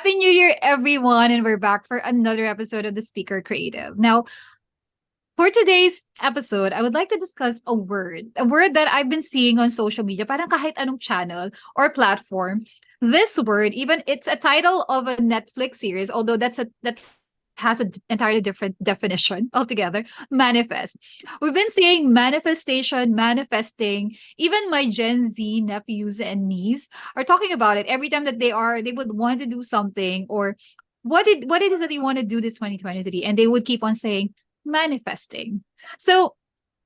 Happy New Year, everyone, and we're back for another episode of the Speaker Creative. Now, for today's episode, I would like to discuss a word that I've been seeing on social media, parang kahit anong channel or platform. This word, even it's a title of a Netflix series, although that has an entirely different definition altogether. Manifest. We've been seeing manifestation, manifesting. Even my Gen Z nephews and niece are talking about it every time that they would want to do something or what it is that they want to do this 2023, and they would keep on saying manifesting. So,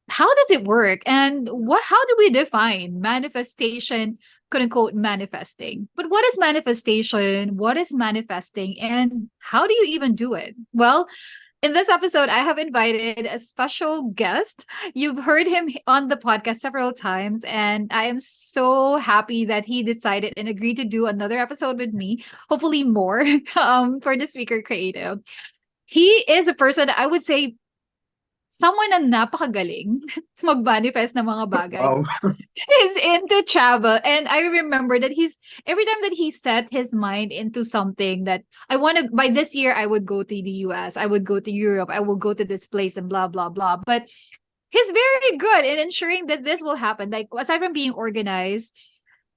how does it work? And how do we define manifestation, quote unquote, manifesting? But what is manifestation? What is manifesting? And how do you even do it? Well, in this episode, I have invited a special guest. You've heard him on the podcast several times, and I am so happy that he decided and agreed to do another episode with me, hopefully more, for the Speaker Creative. He is a person that I would say someone na napakagaling mag-manifest ng mga bagay. Wow. He's into travel. And I remember that every time that he set his mind into something that by this year, I would go to the US, I would go to Europe, I will go to this place and blah, blah, blah. But he's very good in ensuring that this will happen. Like, aside from being organized,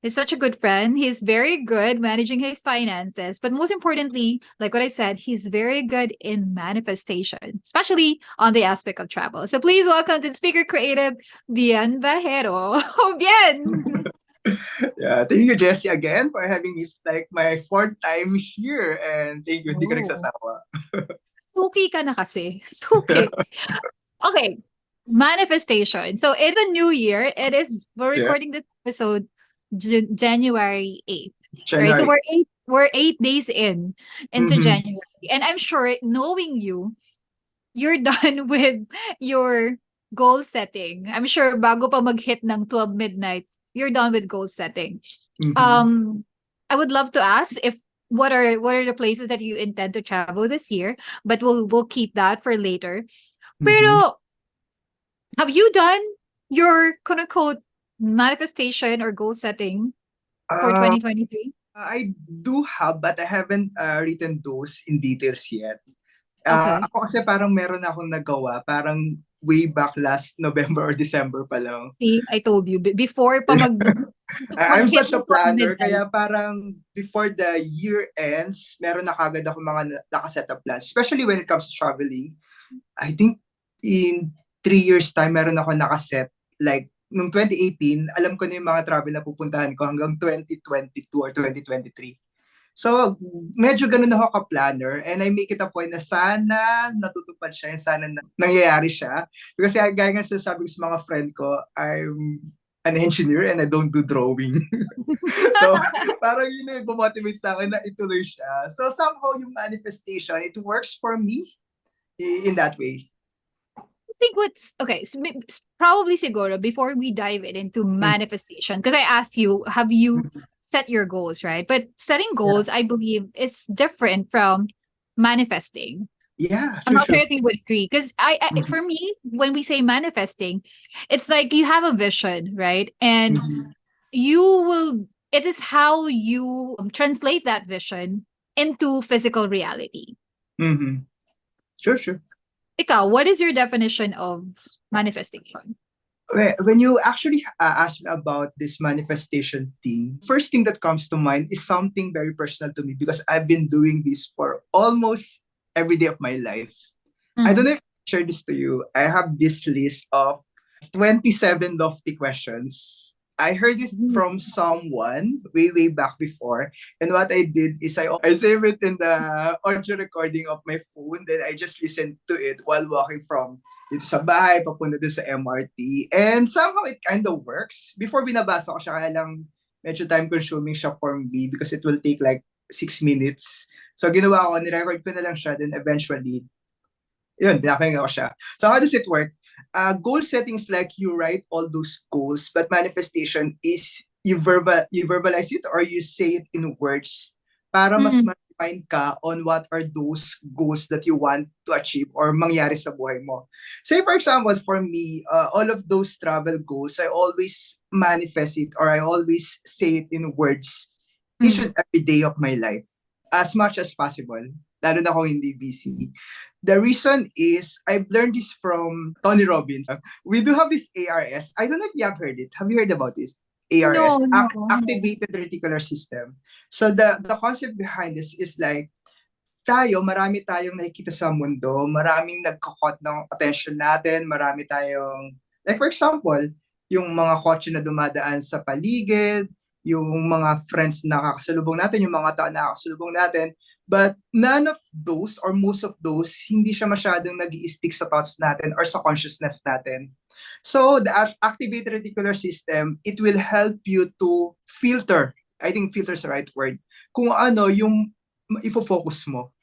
he's such a good friend. He's very good managing his finances. But most importantly, like what I said, he's very good in manifestation, especially on the aspect of travel. So please welcome to Speaker Creative, Bien Bajero. Oh, Bien! Yeah, thank you, Jessie, again for having me. It's like my fourth time here, and thank you. Hindi ko Oh, nagsasawa. suki ka na kasi. Suki. Okay. Manifestation. So in the new year, we're Yeah, recording this episode January 8th. Right. So January. we're 8 days into Mm-hmm. January. And I'm sure knowing you're done with your goal setting. I'm sure bago pa mag-hit ng 12 midnight, you're done with goal setting. Mm-hmm. Um I would love to ask if what are the places that you intend to travel this year, but we'll keep that for later. Mm-hmm. Pero have you done your quote unquote manifestation or goal setting for Uh, 2023? I do have, but I haven't written those in details yet. Okay. Ako kasi parang meron akong nagawa, parang way back last November or December pa lang. See, I told you before pa I'm mag-hit such ng a 12 planner, midnight. kaya parang before the year ends, meron na kagad ako mga nakaset up plans, especially when it comes to traveling. I think in 3 years time, meron ako nakaset. Like, nung 2018, alam ko na yung mga travel na pupuntahan ko hanggang 2022 or 2023. So, medyo ganun ako ka-planner, and I make it a point na sana natutupad siya and sana nangyayari siya. Kasi gaya nga sinasabi ko sa mga friend ko, I'm an engineer and I don't do drawing. So, parang yun yung nagmo-motivate sa akin na ituloy siya. So, somehow yung manifestation, it works for me in that way. I think what's okay, so probably siguro before we dive into Mm. manifestation, because I asked you, have you set your goals, right? But setting Yeah. goals, I believe, is different from manifesting. Yeah, I'm sure, not sure sure. if you would agree. Because Mhm. for me, when we say manifesting, it's like you have a vision, right? And Mhm. it is how you translate that vision into physical reality. Mhm. Sure, sure. Ikaw, what is your definition of manifestation? When you actually ask me about this manifestation thing, first thing that comes to mind is something very personal to me because I've been doing this for almost every day of my life. I don't Mm-hmm. know if I share this to you. I have this list of 27 lofty questions. I heard this from someone way, way back before. And what I did is I save it in the audio recording of my phone. Then I just listened to it while walking from dito sa bahay, papunta din sa MRT. And somehow it kind of works. Before binabasa ko siya, kaya lang medyo time consuming siya for me because it will take like 6 minutes. So ginawa ko, nirecord ko na lang siya. Then eventually, yun, pinapakinggan ko siya. So how does it work? Goal setting is like you write all those goals, but manifestation is you verbalize it or you say it in words para mas Mm-hmm. ma-define ka on what are those goals that you want to achieve or mangyari sa buhay mo. Say for example, for me, all of those travel goals, I always manifest it or I always say it in words each Mm-hmm. and every day of my life. as much as possible, lalo na kung hindi busy. The reason is, I've learned this from Tony Robbins. We do have this ARS. I don't know if you have heard it. Have you heard about this? No, ARS, no. Activated Reticular System. So the concept behind this is like, marami tayong nakikita sa mundo, maraming nagkakot ng attention natin, marami tayong, like for example, yung mga kotse na dumadaan sa paligid, yung mga friends na nakakasalubong natin, yung mga tao na nakakasalubong natin, but none of those or most of those, hindi siya masyadong nag-i-stick sa thoughts natin or sa consciousness natin. So the activated reticular system, it will help you to filter, I think filter is the right word, kung ano yung ifo-focus mo.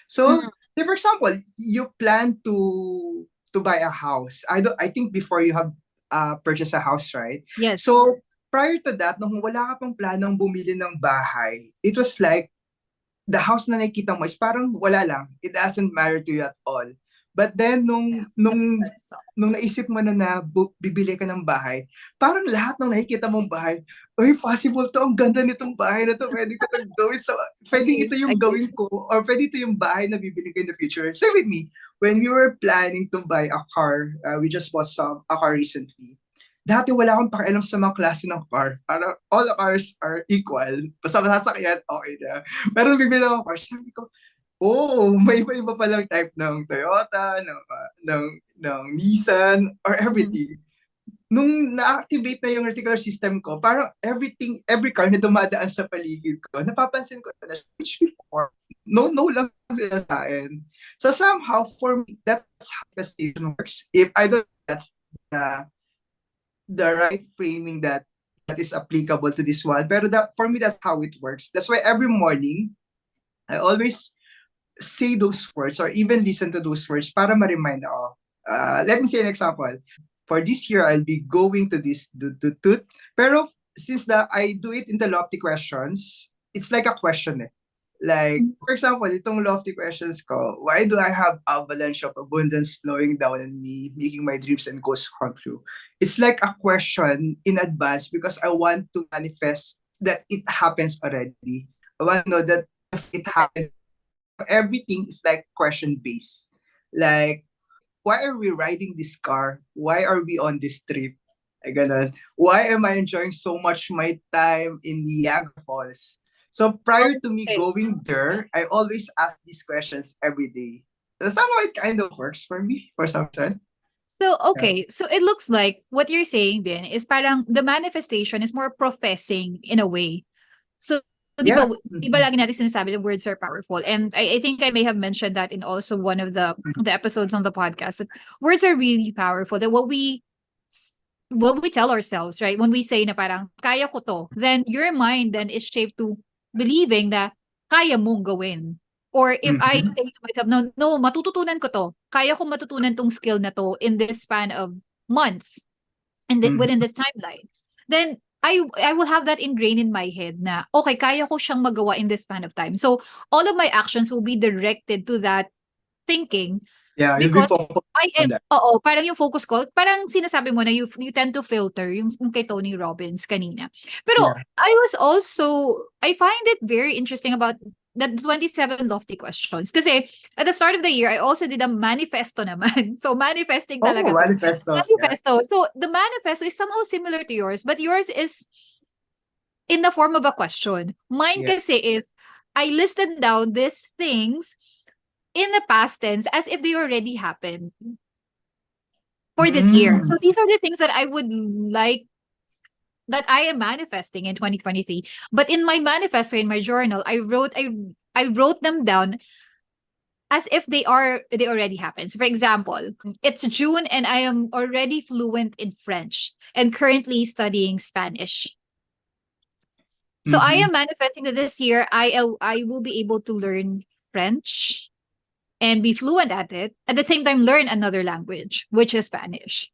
So, Mm. say for example, you plan to buy a house. I think before you have purchased a house, right? Yes. So, prior to that, nung wala ka pang planong bumili ng bahay, it was like the house na nakikita mo is parang wala lang. It doesn't matter to you at all. But then nung naisip mo na bibili ka ng bahay, parang lahat ng nakikita mong bahay, uy, possible to, ang ganda nitong bahay na to, pwede ko itong gawin sa, pwedeng ito yung gawin ko, or pwede ito yung bahay na bibili ko in the future. Same with me, when we were planning to buy a car, we just bought a car recently. Dati wala akong pakialam sa mga klase ng car. Parang all the cars are equal. Basta masasakyan, okay na. Pero bibili ako car, sabi ko, oh, may iba-iba palang type ng Toyota, ng Nissan, or everything. Nung na-activate na yung reticular system ko, parang every car na dumadaan sa paligid ko, napapansin ko na, which before, no lang sila sa akin. So somehow, for me, that's how manifestation works. If I don't, that's the right framing that is applicable to this one. Pero for me, that's how it works. That's why every morning, I always say those words or even listen to those words para ma-remind ako. Let me say an example. For this year, I'll be going to this tooth. Pero since I do it in the lofty questions, it's like a question. Like, for example, itong lofty questions ko, why do I have avalanche of abundance flowing down on me, making my dreams and goals come true? It's like a question in advance because I want to manifest that it happens already. I want to know that if it happens, everything is like question based. Like, why are we riding this car? Why are we on this trip? Ganun. Why am I enjoying so much my time in Niagara Falls? So prior to me going there, I always ask these questions every day. So somehow it kind of works for me for some reason. So, okay. So, it looks like what you're saying, Ben, is parang the manifestation is more professing in a way. So, di ba, di ba lagi natin sinasabi the words are powerful? And I think I may have mentioned that in also one of the episodes on the podcast, that words are really powerful. That what we tell ourselves, right? When we say na parang, kaya ko to, then your mind then is shaped to believing that kaya mong gawin. Or if I say to myself, no, matututunan ko to. Kaya ko matutunan tong skill na to in this span of months and within this timeline. Then I will have that ingrained in my head na, okay, kaya ko siyang magawa in this span of time. So, all of my actions will be directed to that thinking. Yeah, because I am, parang yung focus ko, parang sinasabi mo na you tend to filter yung kay Tony Robbins kanina. Pero I find it very interesting about the 27 lofty questions. Kasi at the start of the year, I also did a manifesto naman. So manifesting talaga. Manifesto. Manifesto. Yeah. So the manifesto is somehow similar to yours, but yours is in the form of a question. Mine kasi is, I listed down these things in the past tense as if they already happened for this year. So these are the things that I would like, that I am manifesting in 2023. But in my manifesto, in my journal, I wrote them down as if they already happened. So for example, it's June and I am already fluent in French and currently studying Spanish. So I am manifesting that this year I will be able to learn French and be fluent at it, at the same time learn another language, which is Spanish.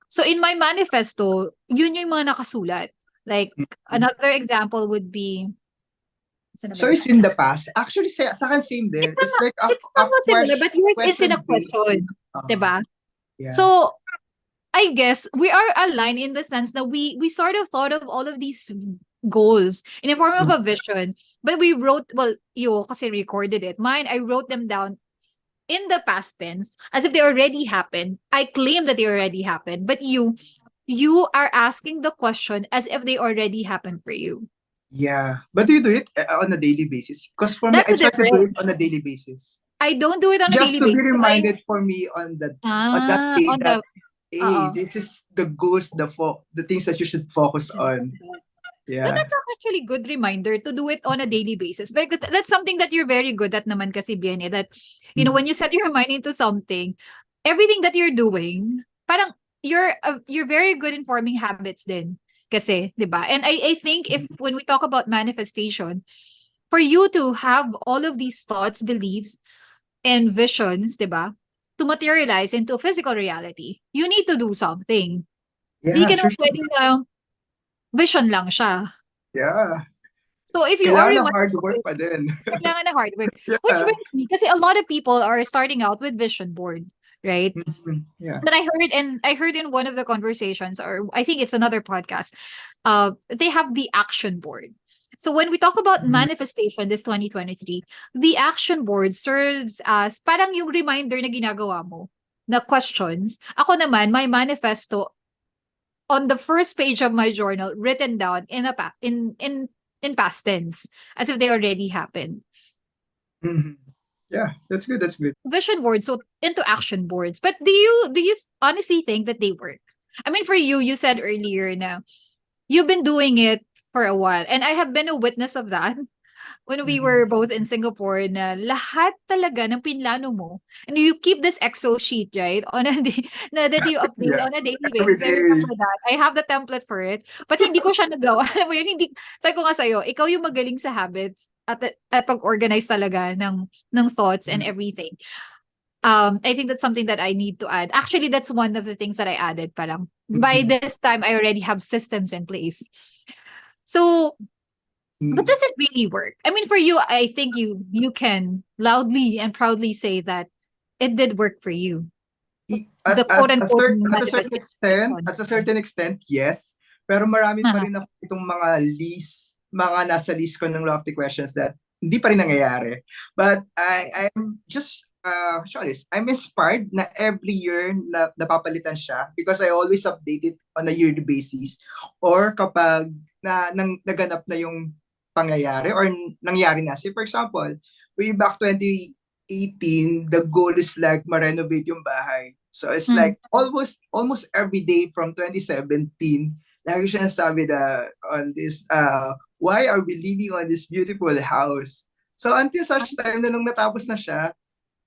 So in my manifesto, yun yung mga nakasulat. Like, another example would be... So it's in the past. Actually, sa akin same din. It's somewhat similar, but yours is in a question. Diba? Yeah. So, I guess we are aligned in the sense that we sort of thought of all of these goals in the form of a vision. But we wrote, well, you kasi recorded it. Mine, I wrote them down in the past tense as if they already happened. I claim that they already happened, but you are asking the question as if they already happened for you. Yeah. But do you do it on a daily basis? Because for me, That's I the try to do it difference. on a daily basis. I don't do it on a Just daily to be basis. But reminded for me on that day on that the hey, uh this is the goals, the things that you should focus on. No, Yeah. that's actually good reminder to do it on a daily basis. But that's something that you're very good at naman kasi, Biene, that, Mhm. when you set your mind into something, everything that you're doing, parang you're very good in forming habits din. Kasi, di ba? And I think if when we talk about manifestation, for you to have all of these thoughts, beliefs, and visions, di ba? To materialize into physical reality, you need to do something. Di Yeah, ka true. naman pwedeng vision lang siya. Yeah. So if you are Kailangan ng hard reminded of work it, pa din. kailangan na hard work. Which Yeah. brings me, kasi a lot of people are starting out with vision board, right? Yeah. But I heard in one of the conversations, or I think it's another podcast, they have the action board. So when we talk about Mhm. manifestation this 2023, the action board serves as parang yung reminder na ginagawa mo na questions. Ako naman, my manifesto on the first page of my journal written down in past tense as if they already happened. Mhm. Yeah, that's good. That's good. Vision boards, so into action boards. But do you honestly think that they work? I mean, for you, you said earlier na you've been doing it for a while, and I have been a witness of that when we Mhm. were both in Singapore na lahat talaga ng pinlano mo, and you keep this Excel sheet, right? On a day, na that you update Yeah, on a daily every basis. I day. remember that. I have the template for it. But hindi ko siya nagawa. Alam mo yun, hindi, sabi ko nga sa'yo, ikaw yung magaling sa habits at pag-organize talaga ng thoughts and Mhm. everything. I think that's something that I need to add. Actually, that's one of the things that I added. Parang by Mhm. this time, I already have systems in place. So, but Mm. does it really work? I mean, for you, I think you can loudly and proudly say that it did work for you. The quote unquote manifestation. At a certain extent, yes. Pero marami pa Uh-huh. rin ako itong mga nasa list ko ng lofty questions that hindi pa rin nangyayari. But I'm just, what this? I'm inspired na every year na napapalitan siya because I always update it on a yearly basis or kapag naganap na yung pangyayari or nangyari na. Say, for example, way back 2018, the goal is like ma-renovate yung bahay. So it's Mm. like almost every day from 2017, lagi siya nasabi na on this, why are we living on this beautiful house? So until such time na nung natapos na siya,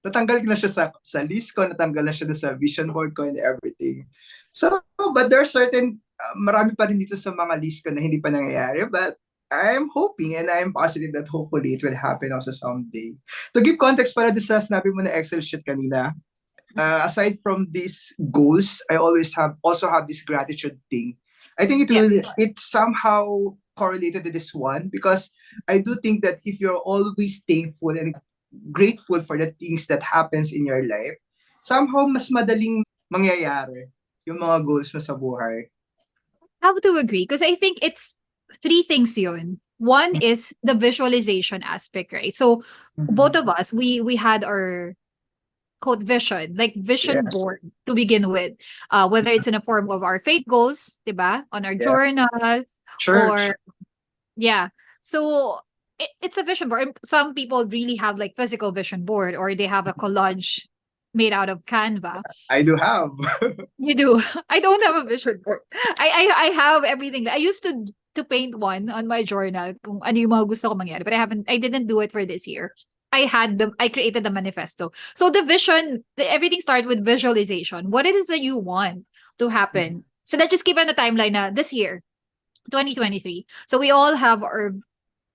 natanggal ko na siya sa list ko, natanggal na siya sa vision board ko and everything. So, but there are certain, marami pa rin dito sa mga list ko na hindi pa nangyayari, but I'm hoping and I'm positive that hopefully it will happen also someday. To give context para sa sinabi mo na Excel sheet kanina, aside from these goals, I always also have this gratitude thing. I think Yeah. it's somehow correlated to this one because I do think that if you're always thankful and grateful for the things that happens in your life, somehow mas madaling mangyayari yung mga goals mo sa buhay. I have to agree because I think it's three things yun. One is the visualization aspect, right? So both Mhm. of us, we had our quote vision, like Yeah, vision board to begin with. Whether it's in a form of our faith goals, diba? On our yeah. journal, Church. or yeah. So it's a vision board. Some people really have like physical vision board, or they have a collage made out of Canva. I do have. You do. I don't have a vision board. I have everything. I used to paint one on my journal kung ano yung mga gusto ko mangyari, but I didn't do it for this year. I created the manifesto. So the vision, everything started with visualization. What it is that you want to happen. So let's just give it a timeline na this year, 2023. So we all have our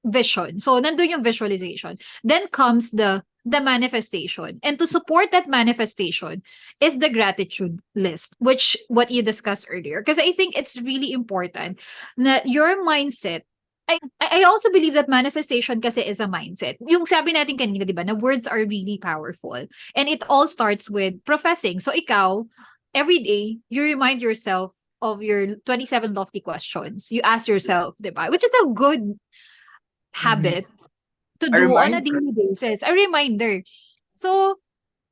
vision. So nandun yung visualization. Then comes the manifestation. And to support that manifestation is the gratitude list, which what you discussed earlier. Because I think it's really important that your mindset. I also believe that manifestation kasi is a mindset. Yung sabi natin kanina, di ba, na words are really powerful. And it all starts with professing. So ikaw, every day, you remind yourself of your 27 lofty questions you ask yourself, diba? Which is a good Mhm. habit to A do on a reminder. daily basis. A reminder. So,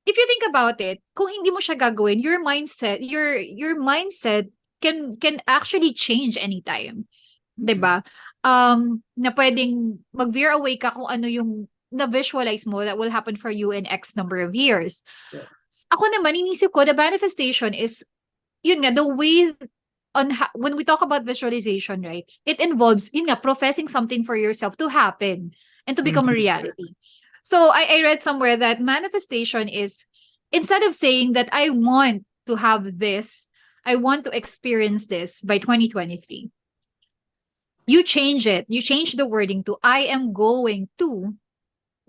if you think about it, kung hindi mo siya gagawin, your mindset can actually change anytime, 'di Mhm. ba? Na pwedeng mag-veer away ka kung ano yung na-visualize mo that will happen for you in X number of years. Yes. Ako naman, inisip ko, the manifestation is, yun nga, the way when we talk about visualization, right? It involves, yun nga, professing something for yourself to happen and to become a Mhm. reality. So I read somewhere that manifestation is, instead of saying that I want to have this, I want to experience this by 2023, you change it. You change the wording to I am going to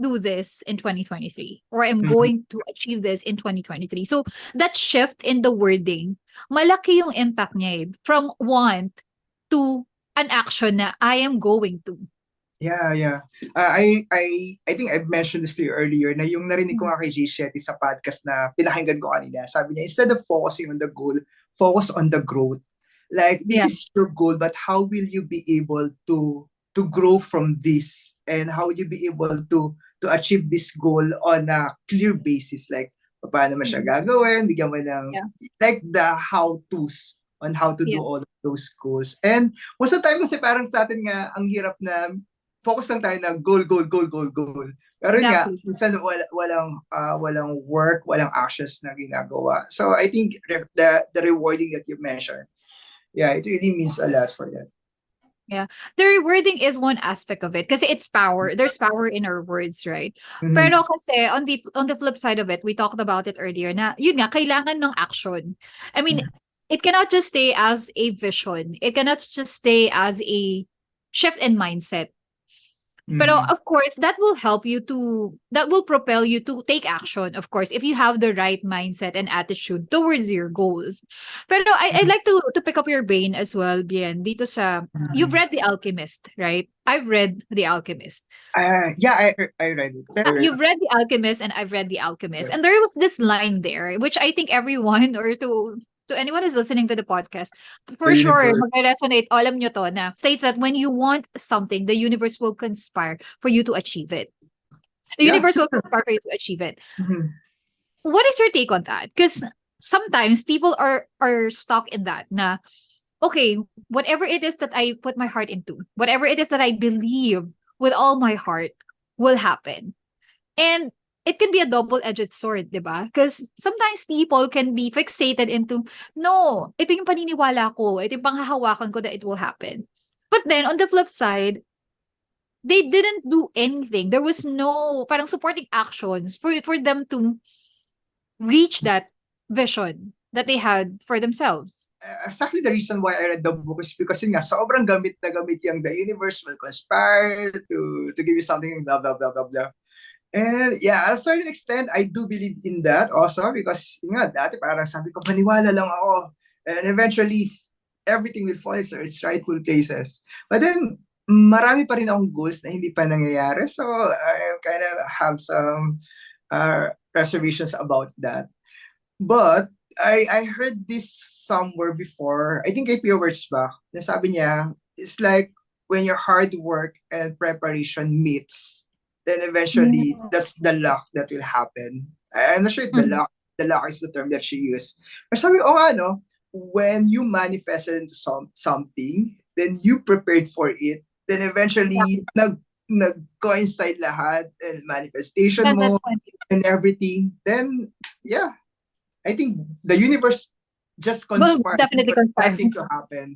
do this in 2023, or I'm Mhm. going to achieve this in 2023. So that shift in the wording, malaki yung impact niya, from want to an action na I am going to. Yeah, yeah. I think I've mentioned this to you earlier na yung narinig ko Mm. nga kay Jay Shetty sa podcast na pinakinggan ko kanina. Sabi niya, instead of focusing on the goal, focus on the growth. Like, this Yeah. is your goal, but how will you be able to grow from this? And how will you be able to achieve this goal on a clear basis? Like, paano mo siya Mhm. gagawin? Bigyan mo ng, Yeah. like, the how-tos on how to do Yeah. all of those goals. And most of the time kasi parang sa atin nga, ang hirap na focus lang tayo na goal, goal, goal, goal, goal. Pero yun nga, Exactly. minsan walang work, walang actions na ginagawa. So I think the rewarding that you mentioned, yeah, it really means a lot for that. Yeah. The rewording is one aspect of it kasi it's power. There's power in our words, right? Mhm. Pero kasi on the flip side of it, we talked about it earlier na yun nga, kailangan ng action. I mean, it cannot just stay as a vision. It cannot just stay as a shift in mindset. Pero Mhm. of course, that will propel you to take action, of course, if you have the right mindset and attitude towards your goals. Pero I'd Mhm. like to pick up your brain as well, Bien, dito sa, you've Mhm. read The Alchemist, right? I've read The Alchemist. Yeah, I read it. I read You've read The Alchemist and I've read The Alchemist. it. And there was this line there, which I think everyone, or to anyone who's listening to the podcast, The for sure, universe. magre-resonate, alam nyo to, na states that when you want something, the universe will conspire for you to achieve it. The Yeah. universe will conspire for you to achieve it. Mhm. What is your take on that? Because sometimes people are stuck in that na, okay, whatever it is that I put my heart into, whatever it is that I believe with all my heart will happen. And it can be a double-edged sword, 'di ba? Because sometimes people can be fixated into, no, ito yung paniniwala ko, ito yung panghahawakan ko that it will happen. But then on the flip side, they didn't do anything. There was no parang supporting actions for them to reach that vision that they had for themselves. Exactly the reason why I read the book is because yun nga, sobrang gamit na gamit yung the universe will conspire to give you something, blah, blah, blah, blah, blah. And yeah, at a certain extent, I do believe in that also because yun nga, dati parang sabi ko, maniwala lang ako. And eventually, everything will fall into its rightful places. But then, marami pa rin akong goals na hindi pa nangyayari. So, I kind of have some reservations about that. But, I heard this somewhere before, I think kay Pio Wurtzbach, na sabi niya, it's like when your hard work and preparation meets, then eventually that's the luck that will happen. I'm not sure if Mhm. the luck is the term that she used. Pero sabi, oh ano, when you manifested into something, then you prepared for it, then eventually Exactly. nag-coincide lahat and manifestation mo That's fine. and everything, then yeah, I think the universe just Will conspired definitely for that conspire. thing to happen.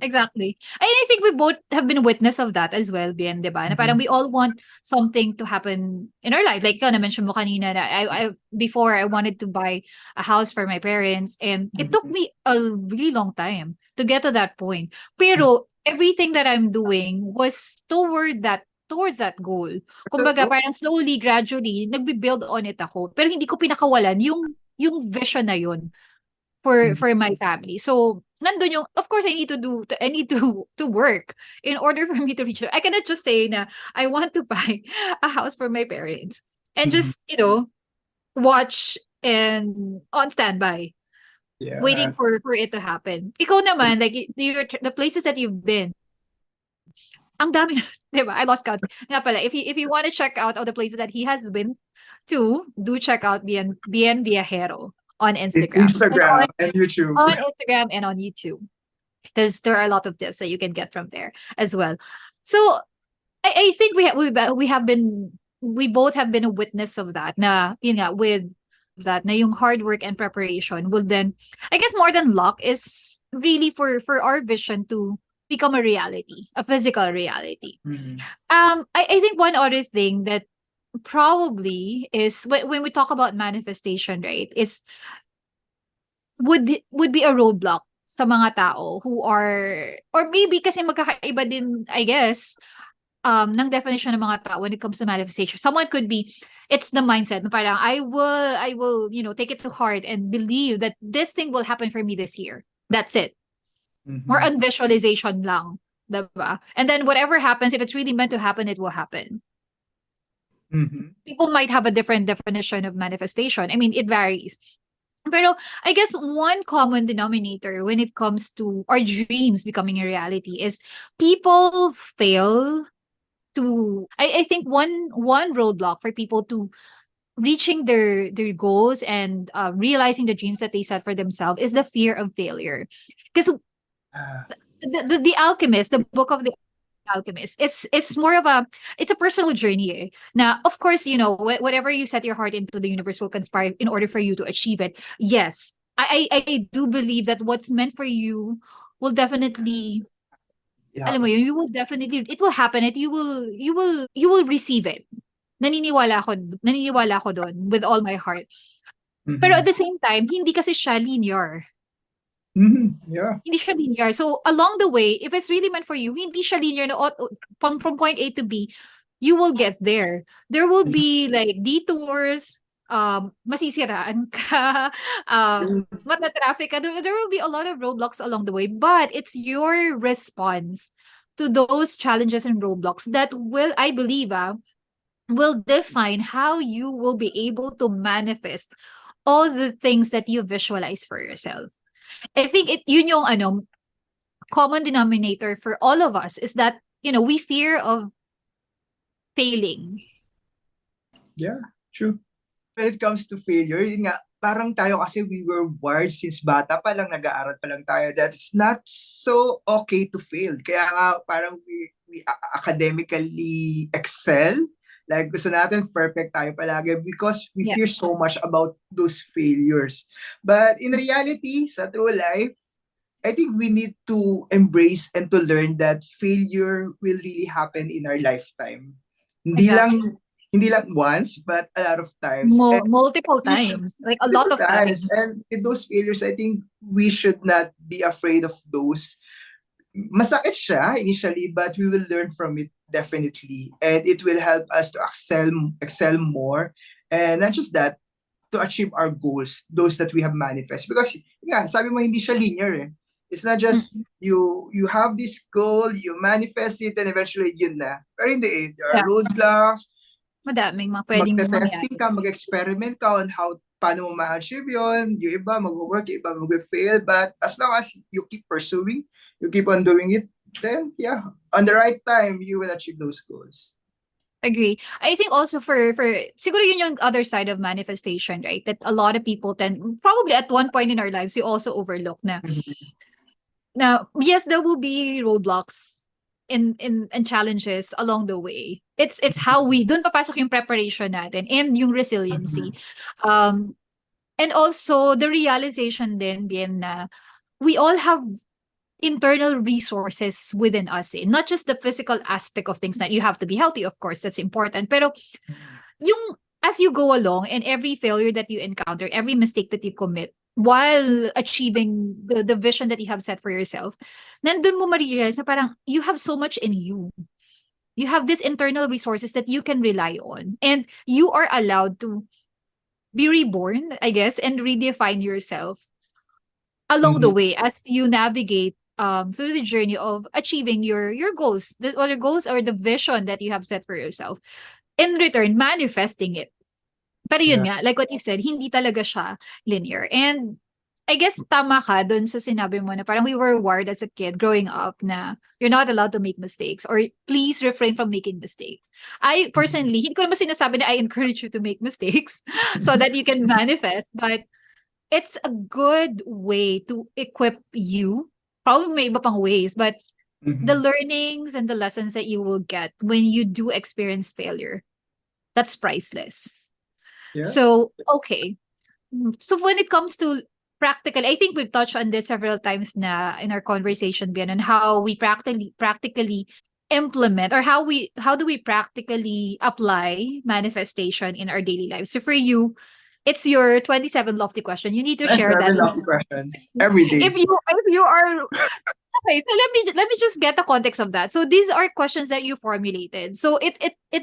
Exactly. I think we both have been witness of that as well, Bien, 'di ba? Na parang Mhm. we all want something to happen in our lives. Like ikaw na-mention mo kanina na before I wanted to buy a house for my parents, and it took Mhm. me a really long time to get to that point. Pero everything that I'm doing was towards that goal. That's Kumbaga go. parang slowly, gradually, nagbi-build on it ako. Pero hindi ko pinakawalan yung vision na yun Mhm. for my family. So, nandun yung, of course, I need to work in order for me to reach it. I cannot just say na I want to buy a house for my parents and Mhm. just, watch and on standby. Yeah. waiting for it to happen. Ikaw naman, like the places that you've been, ang dami, 'di ba? I lost count. Nga pala, if you want to check out all the places that he has been to, do check out Bien Viajero on Instagram and Instagram and YouTube. on Instagram and on YouTube, because there are a lot of tips that you can get from there as well. So I think we both have been a witness of that, na yun nga, with that, na yung hard work and preparation will then, I guess, more than luck, is really for our vision to become a reality, a physical reality. Mhm. I think one other thing that probably is, when we talk about manifestation, right, is would be a roadblock sa mga tao who are, or maybe kasi magkakaiba din, I guess, ng definition ng mga tao when it comes to manifestation. Someone could be, it's the mindset na parang I will take it to heart and believe that this thing will happen for me this year. That's it. More Mhm. on visualization lang, diba? And then whatever happens, if it's really meant to happen, it will happen. Mhm. People might have a different definition of manifestation. I mean, it varies. Pero I guess one common denominator when it comes to our dreams becoming a reality is people fail to, I think one roadblock for people to reaching their goals and realizing the dreams that they set for themselves is the fear of failure. Because Ah, the Alchemist, the book of the Alchemist, is more of a, it's a personal journey. Eh. Now, of course, whatever you set your heart into, the universe will conspire in order for you to achieve it. Yes, I do believe that what's meant for you will definitely, yeah. alam mo yun, you will definitely, it will happen, it you will receive it. Naniniwala ako doon with all my heart. Pero at Mhm. the same time, hindi kasi siya linear. Mhm. Yeah. Hindi siya linear. So along the way, if it's really meant for you, hindi siya linear na from point A to B, you will get there. There will Mhm. be like detours, masisiraan ka, matatraffic ka. There will be a lot of roadblocks along the way, but it's your response to those challenges and roadblocks that will, I believe, will define how you will be able to manifest all the things that you visualize for yourself. I think yun yung common denominator for all of us, is that we fear of failing. Yeah, true. When it comes to failure, yun nga, parang tayo kasi we were wired since bata pa lang, nag-aaral pa lang tayo, that it's not so okay to fail. Kaya nga parang we academically excel. Like gusto natin perfect tayo palagi because we Yeah, fear so much about those failures. But in reality, sa true life, I think we need to embrace and to learn that failure will really happen in our lifetime. Hindi lang exactly. hindi lang once, but a lot of times. And Multiple we should times, like a lot multiple of times. times. And in those failures, I think we should not be afraid of those. Masakit siya initially, but we will learn from it definitely. And it will help us to excel more. And not just that, to achieve our goals, those that we have manifest. Because, yeah, sabi mo, hindi siya linear eh. It's not just Mm, you have this goal, you manifest it, and eventually yun na. Pero in the end, there are yeah, roadblocks, madaming mga pwedeng magte-testing mangyari. ka, mag-experiment ka on how paano mo ma-achieve yun. Yung iba mag-work, yung iba mag-fail. But as long as you keep pursuing, you keep on doing it, then yeah, on the right time, you will achieve those goals. Agree. I think also for siguro yun yung other side of manifestation, right? That a lot of people tend, probably at one point in our lives, we also overlook na. Mhm. Now, yes, there will be roadblocks and challenges along the way. It's how we, dun papasok yung preparation natin and yung resiliency. Mhm. Um and also the realization din, bien, na we all have internal resources within us, eh. Not just the physical aspect of things, that you have to be healthy, of course, that's important. Pero yung as you go along, and every failure that you encounter, every mistake that you commit while achieving the vision that you have set for yourself, nandun mo ma-realize na parang you have so much in you. You have these internal resources that you can rely on. And you are allowed to be reborn, I guess, and redefine yourself along the Mhm. way as you navigate through the journey of achieving your goals, the other goals, or the vision that you have set for yourself. In return, manifesting it. Pero yun Yeah. nga, like what you said, hindi talaga siya linear. And I guess tama ka dun sa sinabi mo na parang we were wired as a kid growing up na you're not allowed to make mistakes or please refrain from making mistakes. I personally, hindi ko naman sinasabi na I encourage you to make mistakes so that you can manifest, but it's a good way to equip you. Probably may iba pang ways, but the Mhm. learnings and the lessons that you will get when you do experience failure, that's priceless. Yeah. So, okay. So when it comes to practical, I think we've touched on this several times na in our conversation, Bian, on how we practically implement or how do we practically apply manifestation in our daily lives. So for you, it's your 27 lofty question. You need to That's share that seven with lofty questions every day. if you are okay. So let me just get the context of that. So these are questions that you formulated. So it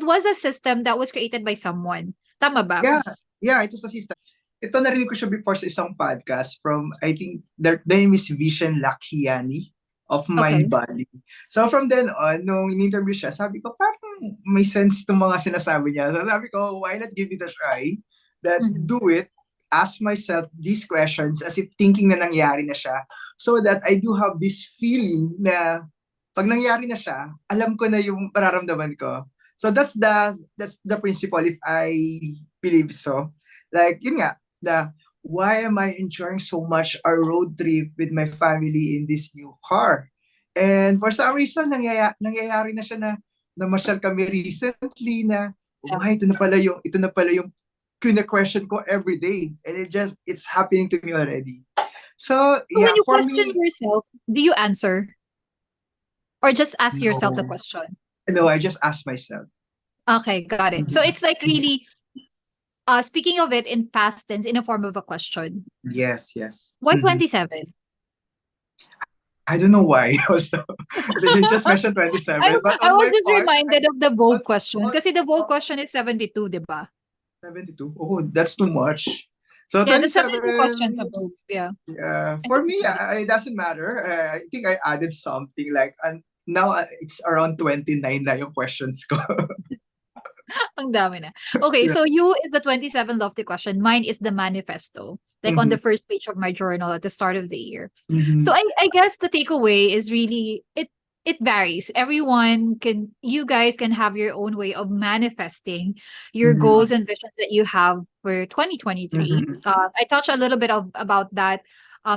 was a system that was created by someone. Tama ba? Yeah, yeah, ito sa system. Ito narinig ko siya before sa isang podcast from, I think, the name is Vision Lakhiani of Okay. Mind Valley. So from then on, nung in-interview siya, sabi ko, parang may sense itong mga sinasabi niya. So sabi ko, why not give it a try? That Mhm. do it, ask myself these questions as if thinking na nangyari na siya, so that I do have this feeling na pag nangyari na siya, alam ko na yung pararamdaman ko. So that's the principle if I believe so. Like yun nga, the why am I enjoying so much our road trip with my family in this new car? And for some reason nangyayari na siya na namasyal kami recently na Yeah. why ito na pala yung question ko every day, and it's happening to me already. So So when yeah, you for question me, yourself, do you answer or just ask yourself the no, question? no, I just ask myself. Okay, got it. So Mhm. it's like really speaking of it in past tense in a form of a question. Yes, yes. Why 27? I don't know why also. They just mentioned 27, but I on was my just part, reminded of the Vogue on, question on, kasi the Vogue on question is 72, 'di ba? 72. Oh, that's too much. So Yeah, the 72 questions 27, of Vogue. Yeah. I for think me, it's 72. it doesn't matter. I think I added something like, and now it's around 29 na yung questions ko. Ang dami na. Okay, Yeah. so you is the 27 lofty question. Mine is the manifesto, like on Mhm. the first page of my journal at the start of the year. So Mhm. I guess the takeaway is really it varies. You guys can have your own way of manifesting your Mhm. goals and visions that you have for 2023. Mhm. I touched a little bit about that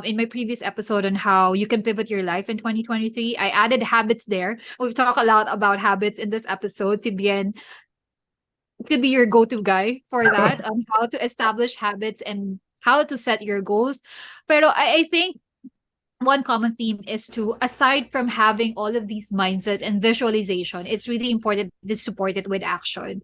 in my previous episode on how you can pivot your life in 2023. I added habits there. We've talked a lot about habits in this episode. Si Bien could be your go-to guy for that on how to establish habits and how to set your goals. Pero I think one common theme is to, aside from having all of these mindset and visualization, it's really important to support it with action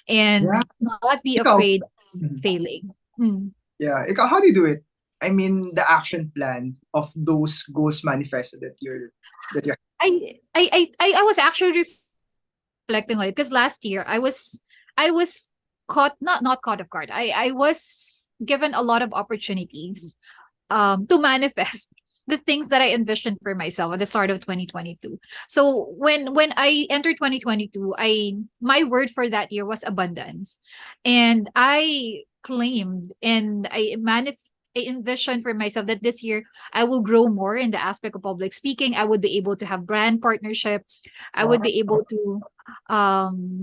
and Yeah. not be Ikaw. afraid of Mhm. failing. Hmm. Yeah. Ikaw, how do you do it? I mean, the action plan of those goals manifested that you're. I was actually reflecting on it because last year I was caught not caught off guard. I was given a lot of opportunities to manifest the things that I envisioned for myself at the start of 2022. So when I entered 2022, I my word for that year was abundance. And I claimed and I envisioned for myself that this year I will grow more in the aspect of public speaking. I would be able to have brand partnership. I would Wow. be able to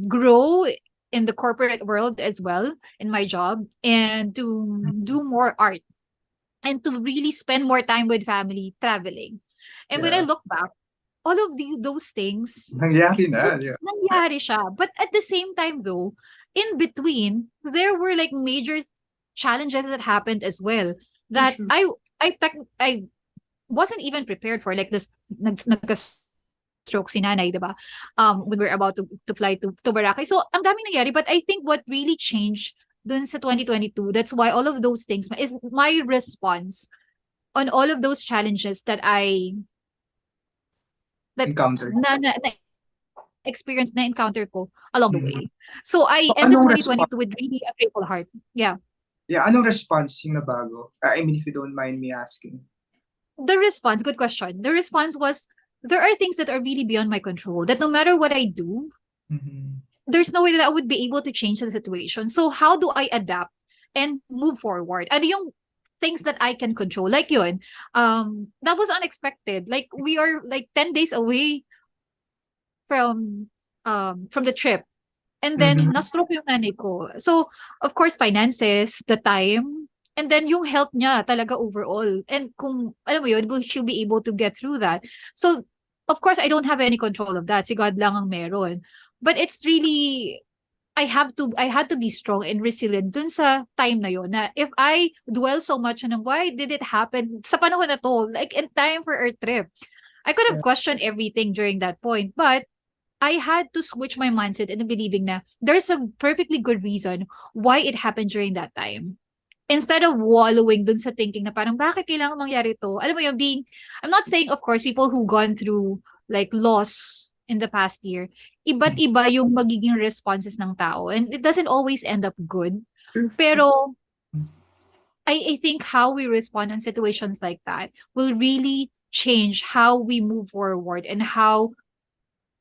grow in the corporate world as well in my job and to do more art and to really spend more time with family traveling. And when I Yeah. look back, all of those things, Nangyari na. Yeah. nangyari siya. But at the same time though, in between, there were like major challenges that happened as well For that sure. I wasn't even prepared for. Like this, nagka-stroke si nanay, diba? When we're about to fly to Boracay. So, ang daming nangyari. But I think what really changed dun sa 2022, that's why all of those things is my response on all of those challenges that Encountered. na experience na encounter ko along the Mhm. way. So I So, ended anong 2022 response? with really a grateful heart. Yeah. Yeah, anong response yung nabago? I mean, if you don't mind me asking. The response, good question. The response was there are things that are really beyond my control that no matter what I do, Mhm. there's no way that I would be able to change the situation. So how do I adapt and move forward? Ano yung things that I can control. Like yun, that was unexpected. Like we are like 10 days away from the trip. And then Mhm. na-stroke yung nanay ko. So, of course, finances, the time, and then yung health niya talaga overall. And kung, alam mo yun, will she be able to get through that? So, of course, I don't have any control of that. Si God lang ang meron. But it's really, I had to be strong and resilient dun sa time na yun, na if I dwell so much on why did it happen sa panahon na to, like in time for our trip, I could have Yeah. questioned everything during that point. But I had to switch my mindset into believing na there's a perfectly good reason why it happened during that time. Instead of wallowing dun sa thinking na parang bakit kailangan mangyari to? Alam mo yung I'm not saying of course people who gone through like loss in the past year, iba't iba yung magiging responses ng tao and it doesn't always end up good. True. Pero I think how we respond in situations like that will really change how we move forward and how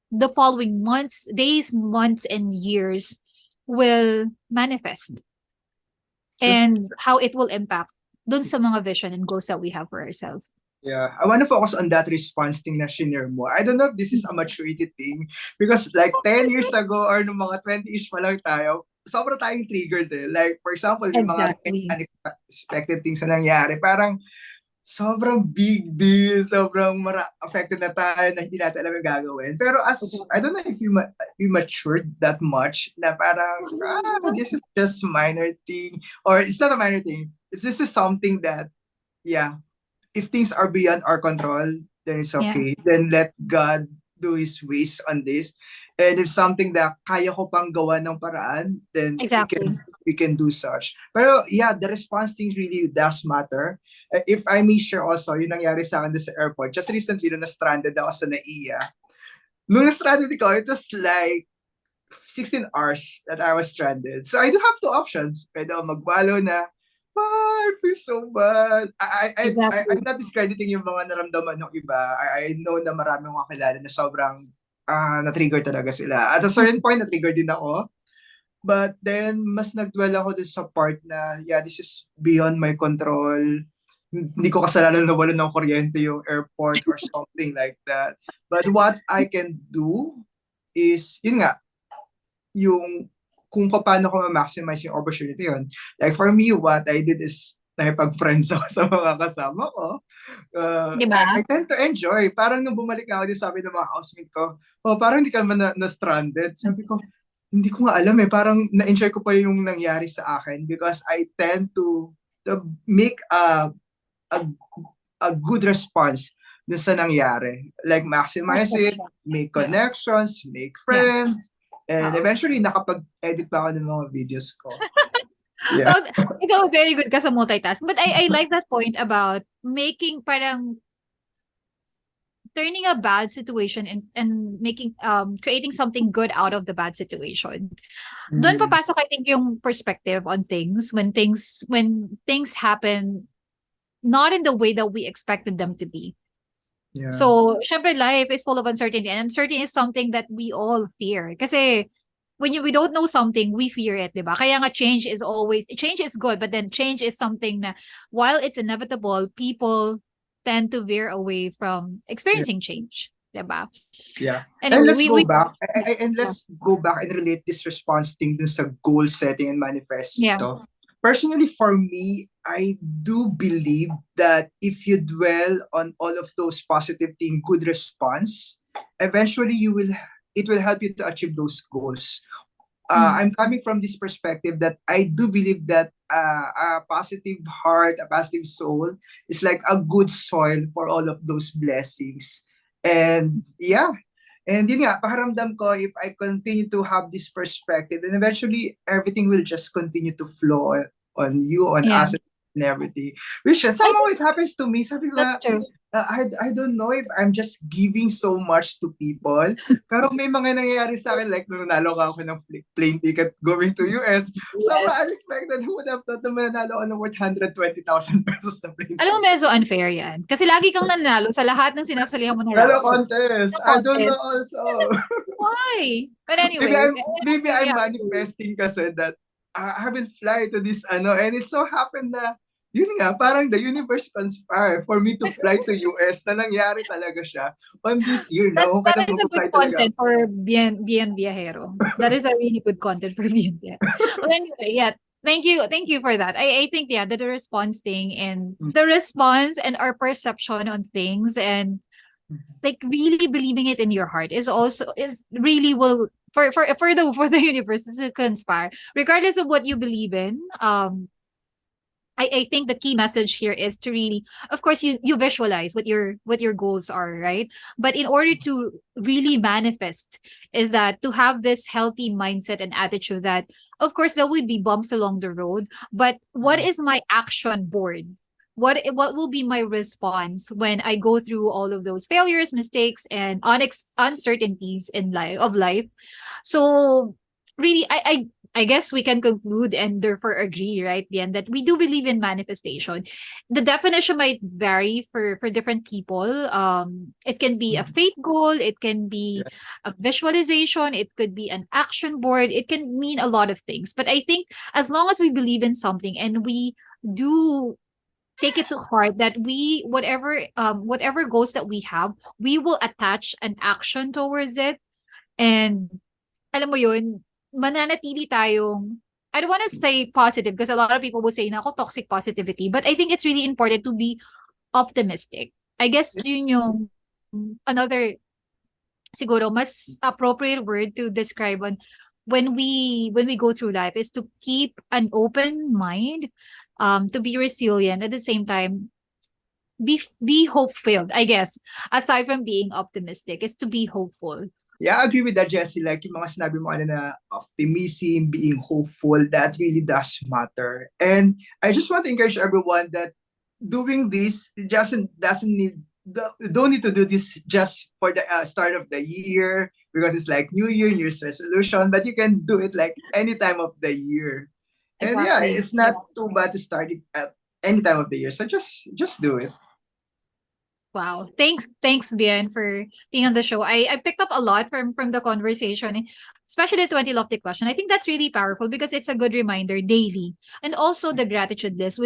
the following months, days, months, and years will manifest True. and how it will impact dun sa mga vision and goals that we have for ourselves. Yeah, I want to focus on that response thing na shinare mo. I don't know if this is a maturity thing because like 10 years ago or nung mga 20-ish pa lang tayo, sobra tayong triggered eh. Like for example, yung mga Exactly. unexpected things na nangyari, parang sobrang big deal, sobrang affected na tayo na hindi natin alam yung gagawin. Pero I don't know if you matured that much na parang, this is just minor thing, or it's not a minor thing. This is something that, yeah, if things are beyond our control, then it's Yeah, okay. Then let God do His ways on this. And if something that kaya ko pang gawa ng paraan, then exactly. we can do such. Pero yeah, the response things really does matter. If I may share also, yung nangyari sa akin doon sa airport, just recently na stranded ako sa NAIA. Nung na-stranded ko, it was like 16 hours that I was stranded. So I do have two options. Pwede ako magwalo na, I feel so bad. I'm Exactly. not discrediting yung mga naramdaman ng iba. I know na marami akong kakilala na sobrang na-trigger talaga sila. At a certain point, na-trigger din ako. But then, mas nagdwell ako dun sa part na, yeah, this is beyond my control. Hindi ko kasalanan na wala ng kuryente yung airport or something like that. But what I can do is, yun nga, yung kung paano ko ma-maximize yung opportunity yun. Like for me, what I did is nakipag-friends ako sa mga kasama ko. Di ba? I tend to enjoy. Parang nung bumalik ako, din sabi ng mga housemate ko, parang hindi ka naman na-stranded. Sabi ko, hindi ko nga alam eh. Parang na-enjoy ko pa yung nangyari sa akin because I tend to make a, a good response dun sa nangyari. Like maximize it, Perception. make Yeah. connections, make Yeah. friends, and Oo. eventually nakapag-edit pa ako ng mga videos ko. Yeah. Well, ikaw very good ka sa multitask. But I like that point about making parang turning a bad situation and making creating something good out of the bad situation. Doon Mm, papasok I think yung perspective on things when things happen not in the way that we expected them to be. yeah. So, syempre life is full of uncertainty and uncertainty is something that we all fear. Kasi we don't know something, we fear it, 'di ba? Kaya nga change is good, but then change is something na while it's inevitable, people tend to veer away from Yeah. experiencing change, 'di ba? Yeah. And Anyway, let's we go we back. And yeah. let's go back and relate this response thing dun sa goal setting and Yeah. manifesto. Personally, for me, I do believe that if you dwell on all of those positive things, good response, eventually it will help you to achieve those goals. Mm. I'm coming from this perspective that I do believe that a positive heart, a positive soul is like a good soil for all of those blessings. And yeah, and yun nga, pakiramdam ko, if I continue to have this perspective, then eventually everything will just continue to flow on you, on Yeah. us, and everything. Which I somehow think it happens to me. Sabi ko that's nga, true. I don't know if I'm just giving so much to people. Pero may mga nangyayari sa akin, like nung nanalo ka ako ng plane ticket going to US, sobrang Yes. unexpected. Who would have thought na mananalo ako ng worth 120,000 pesos na plane Alam mo ticket? medyo unfair 'yan. Kasi lagi kang nanalo sa lahat ng sinasalihan mo na Hello raffle. contest. Sa I don't know contest. also. Why? But maybe anyway, maybe very I'm happy for you. manifesting kasi that I will fly to this and it so happened na Yun nga, parang the universe conspire for me to fly to US na nangyari talaga siya on this year, That no? that Kaya is a good mag-fly talaga content ako. for Bien Viajero. That is a really good content for Bien Viajero. Well, anyway, yeah. Thank you for that. I think yeah, that the response thing and the response and our perception on things and like really believing it in your heart is also is really will for the universe to conspire regardless of what you believe in. I think the key message here is to really, of course, you visualize what your goals are, right? But in order to really manifest, is that to have this healthy mindset and attitude that, of course, there will be bumps along the road, but what is my action board? What will be my response when I go through all of those failures, mistakes, and uncertainties in life? So really, I guess we can conclude and therefore agree, right, Bien, that we do believe in manifestation. The definition might vary for different people. It can be a faith goal, it can be Yes. a visualization, it could be an action board, it can mean a lot of things. But I think as long as we believe in something and we do take it to heart that we whatever goals that we have, we will attach an action towards it and alam mo yun, mananatili tayong I don't wanna say positive because a lot of people will say na ako toxic positivity, but I think it's really important to be optimistic. I guess yun yung another siguro mas appropriate word to describe on when we go through life is to keep an open mind, to be resilient at the same time be hope-filled, I guess. Aside from being optimistic, is to be hopeful. Yeah, I agree with that, Jessie. Like yung mga sinabi mo na optimism, being hopeful, that really does matter. And I just want to encourage everyone that doing this doesn't need don't need to do this just for the start of the year because it's like New Year, New Year's resolution, but you can do it like any time of the year. And yeah, Exactly. it's not too bad to start it at any time of the year. So just do it. Wow. Thanks, Bien, for being on the show. I picked up a lot from the conversation, especially the 20 lofty question. I think that's really powerful because it's a good reminder daily. And also the gratitude list,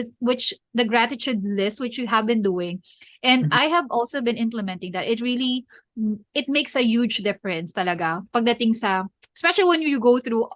which you have been doing. And Mhm. I have also been implementing that. It makes a huge difference talaga pagdating sa, especially when you go through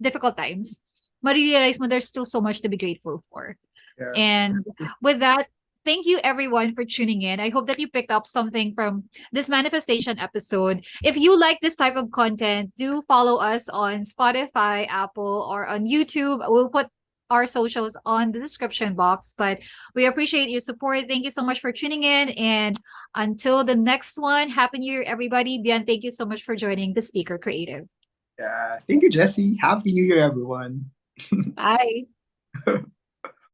difficult times, ma-realize mo there's still so much to be grateful for. Yeah. And with that, thank you everyone for tuning in. I hope that you picked up something from this manifestation episode. If you like this type of content, do follow us on Spotify, Apple, or on YouTube. We'll put our socials on the description box. But we appreciate your support. Thank you so much for tuning in. And until the next one, Happy New Year, everybody. Bian, thank you so much for joining the Speaker Creative. Yeah. Thank you, Jessie. Happy New Year, everyone. Bye.